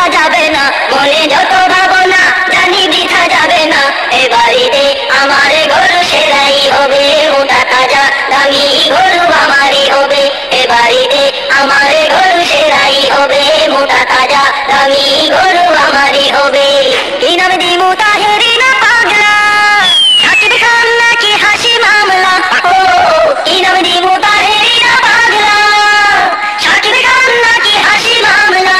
বৃথা যাবে না, মনে যত ভাবনা জানি বৃথা যাবে না। এ বাড়িতে আমার গরু সেরাই হবে, মোটা তাজা দামি গরু আমারই হবে। এ বাড়িতে আমার গরু সেরাই হবে, মোটা তাজা দামি গরু আমারই হবে। কি নাম দিমু তাহেরি না পাগলা, সাকিব খান নাকি হাসি মামলা? ও কি নাম দিমু তাহেরি না পাগলা, সাকিব খান নাকি হাসি মামলা?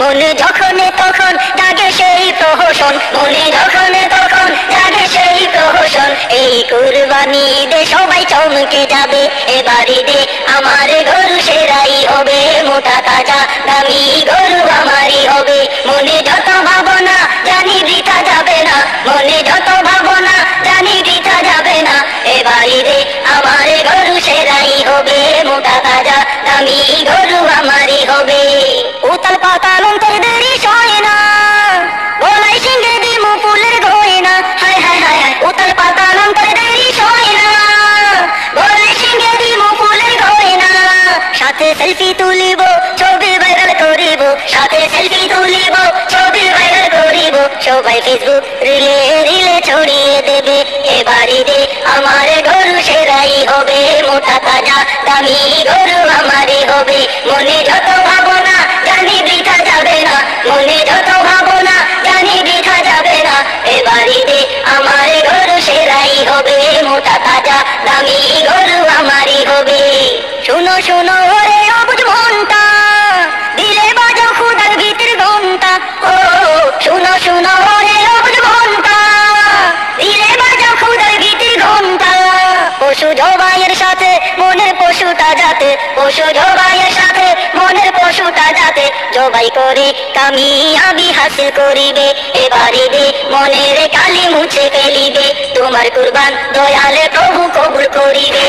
মনে যখন তখন জাগে সেই প্রহসন, মনে যখন তখন জাগে সেই প্রহসন। এই কুরবানি দে সবাই চমকে যাবে, এ বাড়িতে আমার গরু সেরাই হবে, মোটা তাজা দামি গরু আমারই হবে। মনে যত ভাবনা জানি বৃথা যাবে না, মনে যত ভাবনা জানি বৃথা যাবে না। এ বাড়িতে আমার গরু সেরাই হবে, মোটা তাজা দামি গরু আমারই হবে। উতাল পাতাল অন্তর দেরি সয় না, গলায় সিংহে দিমু ফুলের গয়না। হায় হায় হায় হায়, উতাল পাতাল অন্তর দেরি সয় না, গলায় সিংহে দিমু ফুলের গয়না। সাথে সেলফি তুলিব, ছবি ভাইরাল করিব, সাথে সেলফি তুলিব, ছবি ভাইরাল করিব। সবাই ফেসবুক রিলে রিলে ছড়িয়ে দেবে, এ বাড়িতে আমার গরু সেরাই হবে, মোটা তাজা দামি গরু আমারই হবে। মনে যত ভাবনা জানি বৃথা যাবে না, মনে যত ভাবনা জানি বৃথা যাবে না। এ বাড়িতে আমার গরু সেরাই হবে, মোটা তাজা দামি গরু আমারই হবে। শুনো শুনো ওরে অবুঝ মনটা, দিলে বাজাও খুদার গীতের ঘন্টা। ও শুনো শুনো ওরে অবুঝ মনটা, দিলে বাজাও খুদার গীতের ঘন্টা। পশু জবাইয়ের সাথে মনের পশুটা যাতে, পশু জবাইয়ের সাথে মনের পশুটা যাতে জবাই করে কামিয়াবি হাসিল করিবে। এ বাড়িতে মনের কালি মুছে ফেলিবে, তোমার কুরবান দয়ালে প্রভু কবুল করিবে।